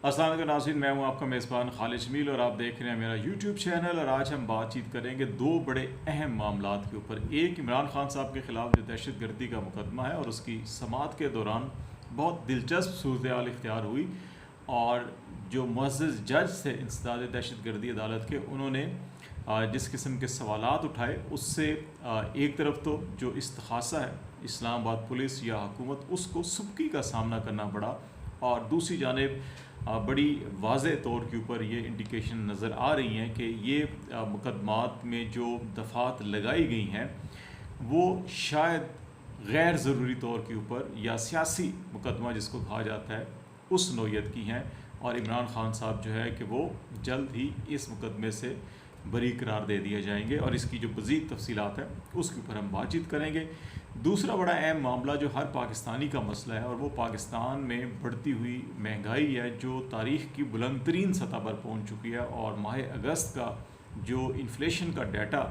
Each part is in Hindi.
अस्सलाम वालेकुम नाज़रीन, मैं हूं आपका मेज़बान खालिद जमील और आप देख रहे हैं मेरा यूट्यूब चैनल। और आज हम बातचीत करेंगे दो बड़े अहम मामलात के ऊपर। एक, इमरान खान साहब के ख़िलाफ़ जो दहशत गर्दी का मुकदमा है और उसकी समाअत के दौरान बहुत दिलचस्प सूरत हाल इख्तियार हुई और जो मुअज़्ज़ज़ जज थे इंसदाद दहशत गर्दी अदालत के, उन्होंने जिस किस्म के सवालात उठाए उससे एक तरफ तो जो इस्तखासा है इस्लामाबाद पुलिस या हुकूमत, उसको सुबकी का सामना करना पड़ा, और दूसरी जानिब बड़ी वाज़े तौर के ऊपर ये इंडिकेशन नज़र आ रही हैं कि ये मुकदमात में जो दफ़ात लगाई गई हैं वो शायद गैर ज़रूरी तौर के ऊपर या सियासी मुकदमा जिसको कहा जाता है उस नौयत की हैं, और इमरान खान साहब जो है कि वो जल्द ही इस मुकदमे से बरी करार दे दिए जाएंगे, और इसकी जो मज़ीद तफसीलात है उसके ऊपर हम बातचीत करेंगे। दूसरा बड़ा अहम मामला जो हर पाकिस्तानी का मसला है, और वो पाकिस्तान में बढ़ती हुई महंगाई है जो तारीख़ की बुलंद तरीन सतह पर पहुँच चुकी है। और माह अगस्त का जो इन्फ्लेशन का डाटा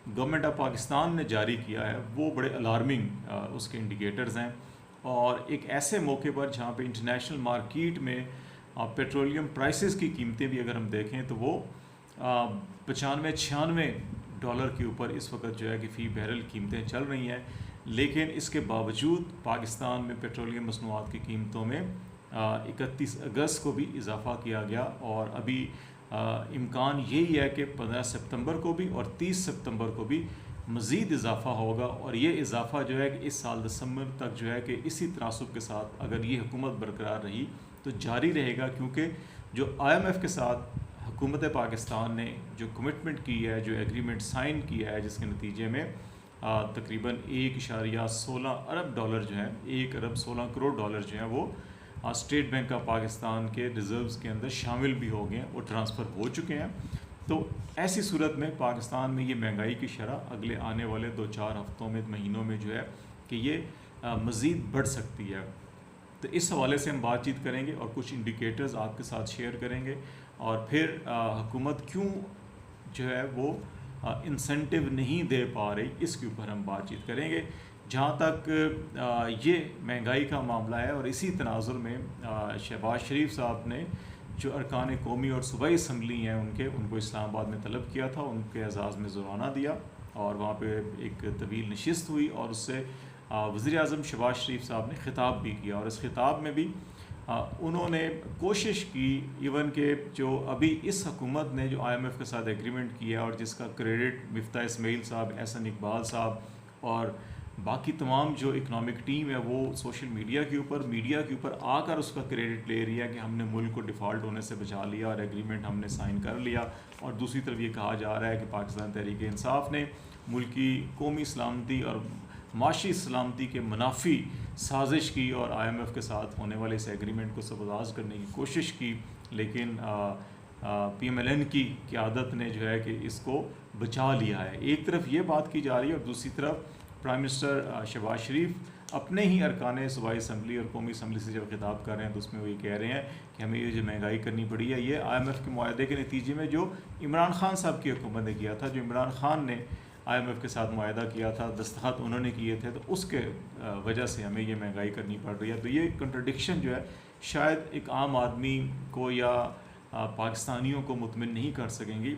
गवर्नमेंट ऑफ पाकिस्तान ने जारी किया है वो बड़े अलार्मिंग उसके इंडिकेटर्स हैं। और एक ऐसे मौके पर जहाँ पे इंटरनेशनल मार्केट में पेट्रोलियम प्राइसेस की कीमतें भी अगर हम देखें तो वो 95-96 डॉलर के ऊपर इस वक्त जो है कि फ़ी बैरल कीमतें चल रही हैं। लेकिन इसके बावजूद पाकिस्तान में पेट्रोलियम मसनूआत की कीमतों में 31 अगस्त को भी इजाफ़ा किया गया, और अभी इम्कान यही है कि 15 सितंबर को भी और 30 सितंबर को भी मज़ीद इजाफ़ा होगा। और ये इजाफ़ा जो है कि इस साल दिसंबर तक जो है कि इसी तनासब के साथ अगर ये हुकूमत बरकरार रही तो जारी रहेगा, क्योंकि जो IMF के साथ हुकूमत पाकिस्तान ने जो कमिटमेंट की है, जो एग्रीमेंट साइन किया है, जिसके नतीजे में तकरीबन 1.16 अरब डॉलर जो है, 1 अरब 16 करोड़ डॉलर जो है वो स्टेट बैंक ऑफ पाकिस्तान के रिज़र्व्स के अंदर शामिल भी हो गए हैं, वो ट्रांसफ़र हो चुके हैं। तो ऐसी सूरत में पाकिस्तान में ये महंगाई की शरह अगले आने वाले 2-4 हफ्तों में, महीनों में जो है कि ये मज़ीद बढ़ सकती है। तो इस हवाले से हम बातचीत करेंगे और कुछ इंडिकेटर्स आपके साथ शेयर करेंगे, और फिर हुकूमत क्यों जो है वो इंसेंटिव नहीं दे पा रही, इसके ऊपर हम बातचीत करेंगे। जहाँ तक ये महंगाई का मामला है, और इसी तनाजुर में शहबाज शरीफ साहब ने जो अरकान कौमी और सूबाई असम्बली हैं उनको इस्लामाबाद में तलब किया था, उनके एजाज़ में ज़ुराना दिया, और वहाँ पे एक तवील नशिस्त हुई, और उससे वज़ीर आज़म शहबाज शरीफ साहब ने ख़िताब भी किया। और इस ख़िताब में भी उन्होंने कोशिश की, इवन के जो अभी इस हुकूमत ने जो IMF के साथ एग्रीमेंट किया और जिसका क्रेडिट मिफ्ता इस्माइल साहब, एहसन इकबाल साहब और बाकी तमाम जो इकनॉमिक टीम है वो सोशल मीडिया के ऊपर आकर उसका क्रेडिट ले रही है कि हमने मुल्क को डिफ़ॉल्ट होने से बचा लिया और एग्रीमेंट हमने साइन कर लिया। और दूसरी तरफ ये कहा जा रहा है कि पाकिस्तान तहरीक इंसाफ ने मुल्क की कौमी सलामती और माशी सलामती के मुनाफी साजिश की और IMF के साथ होने वाले इस एग्रीमेंट को सबराज करने की कोशिश की, लेकिन PMLN की क़यादत ने जो है कि इसको बचा लिया है। एक तरफ ये बात की जा रही है, और दूसरी तरफ प्राइम मिनिस्टर शहबाज शरीफ अपने ही अरकान सूबाई असम्बली और कौमी असम्बली से जब खिताब कर रहे हैं तो उसमें वो ये कह रहे हैं कि हमें ये जो महंगाई करनी पड़ी है ये IMF के मुआहदे के नतीजे में जो इमरान खान साहब की हुकूमत ने किया था, जो इमरान खान ने IMF के साथ मुआहदा किया था, दस्तखत उन्होंने किए थे, तो उसके वजह से हमें ये महंगाई करनी पड़ रही है। तो ये कंट्रडिक्शन जो है शायद एक आम आदमी को या पाकिस्तानियों को मुतमिन नहीं कर सकेंगी।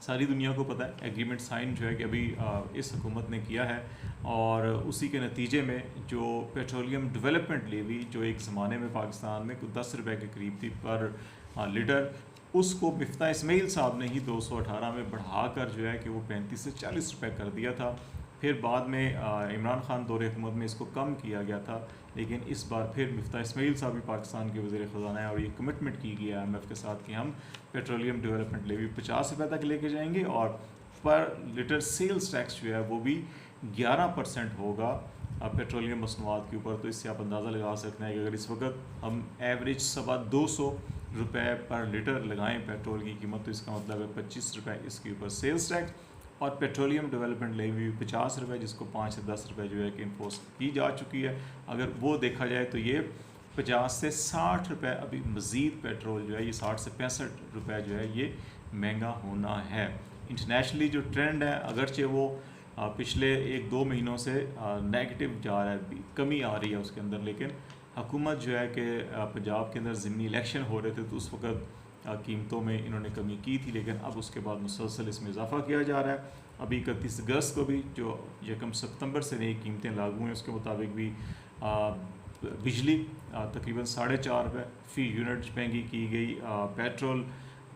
सारी दुनिया को पता है एग्रीमेंट साइन जो है कि अभी इस हुकूमत ने किया है, और उसी के नतीजे में जो पेट्रोलियम डेवलपमेंट लेवी जो एक ज़माने में पाकिस्तान में कुछ 10 रुपये के करीब थी पर लीटर, उसको मिफ्ता इस्माइल साहब ने ही 218 में बढ़ाकर जो है कि वो 35 से 40 रुपये कर दिया था। फिर बाद में इमरान खान दौरे हुकूमत में इसको कम किया गया था, लेकिन इस बार फिर मिफ्ता इस्माइल साहब भी पाकिस्तान के वज़ीर ख़जाना है, और ये कमिटमेंट की गई है IMF के साथ कि हम पेट्रोलियम डेवलपमेंट लेवी 50 रुपये तक लेके जाएंगे, और पर लीटर सेल्स टैक्स जो है वो भी 11% होगा पेट्रोलियम मसनूआत के ऊपर। तो इससे आप अंदाज़ा लगा सकते हैं कि अगर इस वक्त हम एवरेज 250 रुपये पर लीटर लगाएं पेट्रोल की कीमत, तो इसका मतलब है 25 रुपये इसके ऊपर सेल्स टैक्स, और पेट्रोलियम डेवलपमेंट लेवी 50 रुपये, जिसको 5 से 10 रुपये जो है कि इन्फोर्स की जा चुकी है। अगर वो देखा जाए तो ये 50 से 60 रुपये अभी मज़ीद पेट्रोल जो है ये 60 से 65 रुपये जो है ये महंगा होना है। इंटरनेशनली जो ट्रेंड है, अगरचे वो पिछले 1-2 महीनों से नेगेटिव जा रहा है, कमी आ रही है उसके अंदर, लेकिन हुकूमत जो है कि पंजाब के अंदर ज़िमनी इलेक्शन हो रहे थे तो उस वक्त कीमतों में इन्होंने कमी की थी, लेकिन अब उसके बाद मुसलसल इसमें इजाफा किया जा रहा है। अभी 31 अगस्त को भी जो 1 सितंबर से नई कीमतें लागू हैं उसके मुताबिक भी बिजली तकरीबन 4.5 रुपये फ़ी यूनिट महंगी की गई, पेट्रोल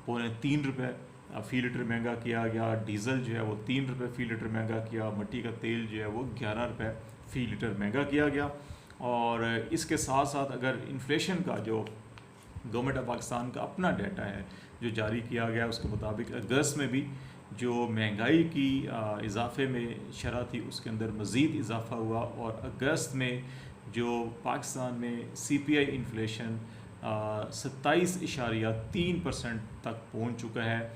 2.75 फ़ी लीटर महंगा किया गया, डीज़ल जो है वो 3 रुपये फ़ी लीटर महंगा किया, मिट्टी का तेल जो है वो 11 रुपये फ़ी लीटर महंगा किया गया। और इसके साथ साथ अगर इन्फ्लेशन का जो गवर्नमेंट ऑफ पाकिस्तान का अपना डाटा है जो जारी किया गया उसके मुताबिक अगस्त में भी जो महंगाई की इजाफे में शरह थी उसके अंदर मज़ीद इजाफा हुआ, और अगस्त में जो पाकिस्तान में CPI इन्फ्लेशन 27.3% तक पहुंच चुका है।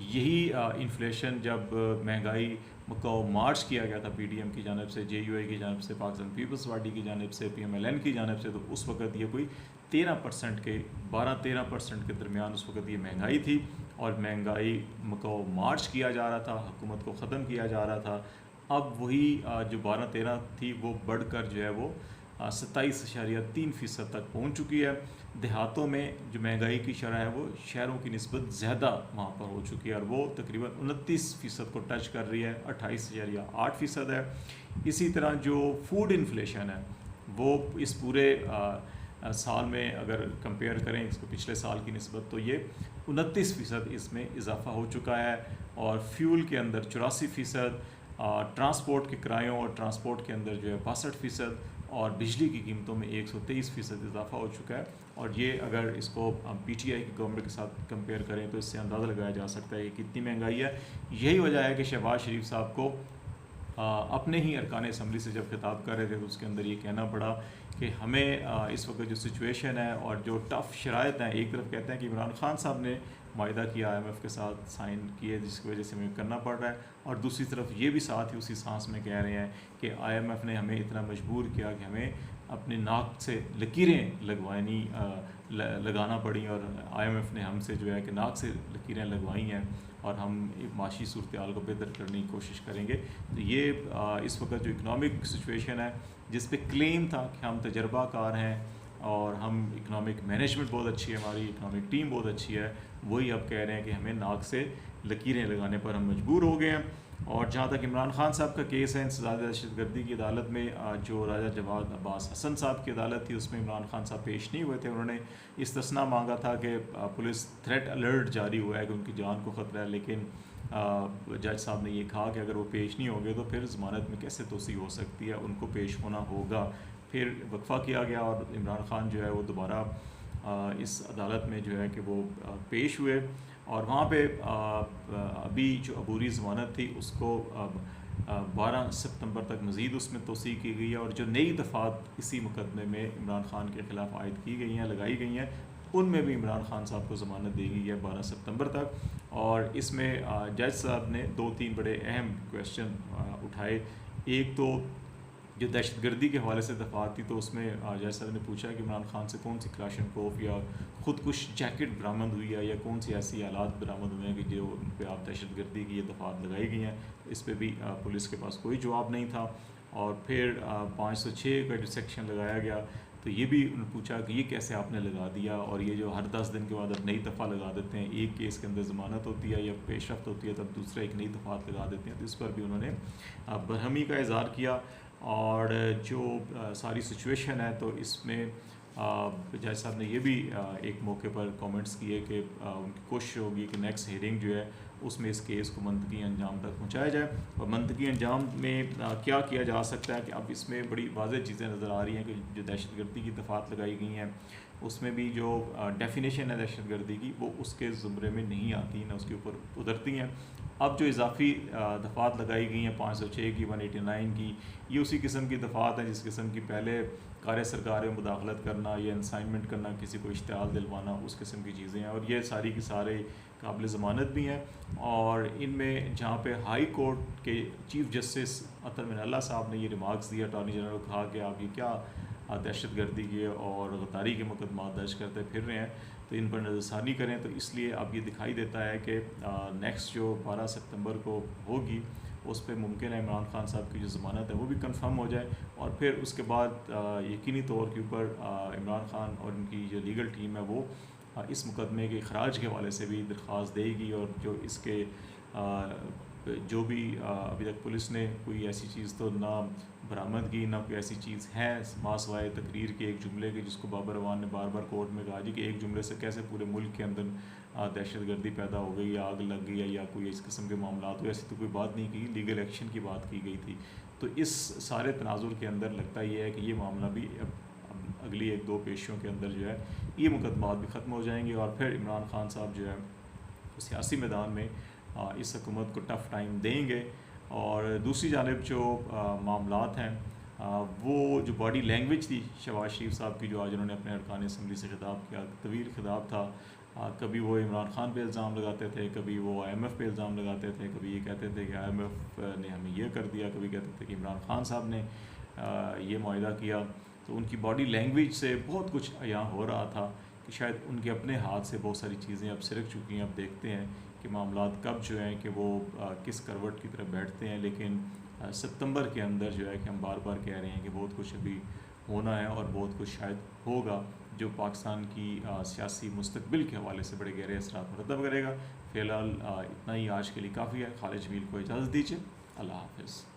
यही इन्फ्लेशन जब महंगाई मकाओ मार्च किया गया था PDM की जानब से, JUI की जानब से, पाकिस्तान पीपल्स पार्टी की जानब से, PMLN की जानब से, तो उस वक़्त ये कोई 13% के 12-13% के दरमियान उस वक़्त ये महंगाई थी, और महंगाई मकाओ मार्च किया जा रहा था, हुकूमत को ख़त्म किया जा रहा था। अब वही जो 12-13 थी वो बढ़कर जो है वो 27.3% तक पहुँच चुकी है। देहातों में जो महंगाई की शरह है वो शहरों की निस्बत ज़्यादा वहाँ पर हो चुकी है, और वो तकरीबन 29% को टच कर रही है, 28.8% है। इसी तरह जो फूड इन्फ्लेशन है वो इस पूरे साल में अगर कंपेयर करें इसको पिछले साल की निस्बत, तो ये 29% इसमें इजाफा हो चुका है। और फ्यूल के अंदर 84%, ट्रांसपोर्ट के किरायों और ट्रांसपोर्ट के अंदर जो है 62%, और बिजली की कीमतों में 123% इजाफा हो चुका है। और ये अगर इसको PTI की गवर्नमेंट के साथ कंपेयर करें तो इससे अंदाज़ा लगाया जा सकता है कि कितनी महंगाई है। यही वजह है कि शहबाज शरीफ साहब को अपने ही अरकान असम्बली से जब खिताब कर रहे थे तो उसके अंदर ये कहना पड़ा कि हमें इस वक्त जो सिचुएशन है और जो टफ़ शराइत हैं, एक तरफ कहते हैं कि इमरान खान साहब ने माहिदा किया IMF के साथ साइन किए जिसकी वजह से हमें करना पड़ रहा है, और दूसरी तरफ ये भी साथ ही उसी सांस में कह रहे हैं कि IMF ने हमें इतना मजबूर किया कि हमें अपने नाक से लकीरें लगाना पड़ी, और IMF ने हमसे जो है कि नाक से लकीरें लगवाई हैं, और हम माशी सूरत हाल को बेहतर करने की कोशिश करेंगे। तो ये इस वक्त जो इकनॉमिक सिचुएशन है जिस पे क्लेम था कि हम तजर्बाकार हैं और हम इकनॉमिक मैनेजमेंट बहुत अच्छी है, हमारी इकनॉमिक टीम बहुत अच्छी है, वही अब कह रहे हैं कि हमें नाक से लकीरें लगाने पर हम मजबूर हो गए हैं। और जहाँ तक इमरान खान साहब का केस है इंसदाद दहशतगर्दी की अदालत में, जो राजा जवाद अब्बास हसन साहब की अदालत थी उसमें इमरान खान साहब पेश नहीं हुए थे। उन्होंने इस्तिस्ना मांगा था कि पुलिस थ्रेट अलर्ट जारी हुआ है कि उनकी जान को ख़तरा है, लेकिन जज साहब ने ये कहा कि अगर वो पेश नहीं होंगे तो फिर ज़मानत में कैसे तोसी हो सकती है, उनको पेश होना होगा। फिर वक्फ़ा किया गया और इमरान खान जो है वो दोबारा इस अदालत में जो है कि वो पेश हुए, और वहाँ पे अभी जो अबूरी ज़मानत थी उसको 12 सितंबर तक मज़ीद उसमें तोसी की गई है, और जो नई दफ़ात इसी मुकदमे में इमरान खान के ख़िलाफ़ आयद की गई हैं, लगाई गई हैं, उनमें भी इमरान खान साहब को ज़मानत दी गई है 12 सितंबर तक। और इसमें जज साहब ने 2-3 बड़े अहम क्वेश्चन उठाए। एक तो जो दहशतगर्दी के हवाले से दफ़ात थी तो उसमें जज साहब ने पूछा कि इमरान खान से कौन सी क्लाशनकोफ या ख़ुदकुश जैकेट बरामद हुई है, या कौन सी ऐसी आलात बरामद हुए हैं कि जो उन पर आप दहशतगर्दी की ये दफ़ात लगाई गई हैं। इस पर भी पुलिस के पास कोई जवाब नहीं था। और फिर 506 का जो सेक्शन लगाया गया तो ये भी उन्होंने पूछा कि ये कैसे आपने लगा दिया, और ये जो हर 10 दिन के बाद आप नई दफ़ा लगा देते हैं, एक केस के अंदर ज़मानत होती है या पेशरफ्त होती है तब दूसरा एक नई दफ़ात लगा देते हैं, तो इस पर भी उन्होंने बरहमी का इज़हार किया। और जो सारी सिचुएशन है तो इसमें जज साहब ने ये भी एक मौके पर कमेंट्स किए कि उनकी कोशिश होगी कि नेक्स्ट हियरिंग जो है उसमें इस केस को मंतकी अंजाम तक पहुंचाया जाए। और मंतकी अंजाम में क्या किया जा सकता है कि अब इसमें बड़ी वाज़ेह चीज़ें नज़र आ रही हैं कि जो दहशतगर्दी की दफ़ात लगाई गई हैं उसमें भी जो डेफिनेशन है दहशतगर्दी की वो उसके ज़ुमरे में नहीं आती, ना उसके ऊपर उतरती हैं। अब जो इजाफी दफ़ात लगाई गई हैं 506 की, 189 की, ये उसी किस्म की दफ़ात हैं जिस किस्म की पहले कार्य सरकार में मुदाखलत करना या असाइनमेंट करना, किसी को इश्तिहाल दिलवाना, उस किस्म की चीज़ें हैं। और ये सारी की सारे काबिल ज़मानत भी हैं। और इनमें जहाँ पे हाई कोर्ट के चीफ़ जस्टिस अतर मिनल्ला साहब ने ये रिमार्क्स दिया, अटॉर्नी जनरल को कहा कि आप ये क्या दहशतगर्दी के और गद्दारी के मुकदमा दर्ज करते फिर रहे हैं, तो इन पर नज़रसानी करें। तो इसलिए अब ये दिखाई देता है कि नेक्स्ट जो 12 सितंबर को होगी उस पर मुमकिन है इमरान खान साहब की जो ज़मानत है वो भी कंफर्म हो जाए, और फिर उसके बाद यकीनी तौर के ऊपर इमरान खान और उनकी जो लीगल टीम है वो इस मुकदमे के खराज के हवाले से भी दरख्वास्त देगी, और जो इसके जो भी अभी तक पुलिस ने कोई ऐसी चीज़ तो ना बरामद की, ना कोई ऐसी चीज़ है मासवाए तकरीर के एक जुमले की, जिसको बाबर अवान ने बार बार कोर्ट में कहा जी कि एक जुमले से कैसे पूरे मुल्क के अंदर दहशत गर्दी पैदा हो गई, आग लग गई या कोई इस किस्म के मामला, तो ऐसी तो कोई बात नहीं की, लीगल एक्शन की बात की गई थी। तो इस सारे तनाजुर के अंदर लगता ये है कि ये मामला भी अब अगली 1-2 पेशियों के अंदर जो है ये मुकदमात भी ख़त्म हो जाएंगे, और फिर इमरान खान साहब जो है सियासी मैदान में इस हुकूमत को टफ़ टाइम देंगे। और दूसरी जानिब जो मामलात हैं वो जो बॉडी लैंग्वेज थी शहबाज शरीफ साहब की, जो आज उन्होंने अपने अरकान असम्बली से खिताब किया, तवील खिताब था, कभी वो इमरान खान पे इल्ज़ाम लगाते थे, कभी वो IMF पे इल्ज़ाम लगाते थे, कभी ये कहते थे कि IMF ने हमें ये कर दिया, कभी कहते थे कि इमरान खान साहब ने ये मुआहिदा किया। तो उनकी बॉडी लैंग्वेज से बहुत कुछ यहाँ हो रहा था कि शायद उनके अपने हाथ से बहुत सारी चीज़ें अब सिरक चुकी हैं। अब देखते हैं कि मामलात कब जो हैं कि वो किस करवट की तरफ बैठते हैं, लेकिन सितंबर के अंदर जो है कि हम बार बार कह रहे हैं कि बहुत कुछ अभी होना है, और बहुत कुछ शायद होगा जो पाकिस्तान की सियासी मुस्तकबिल के हवाले से बड़े गहरे असरात मुरतब करेगा। फ़िलहाल इतना ही आज के लिए काफ़ी है। खालिद जमील को इजाज़त दीजिए। अल्लाह हाफ़िज़।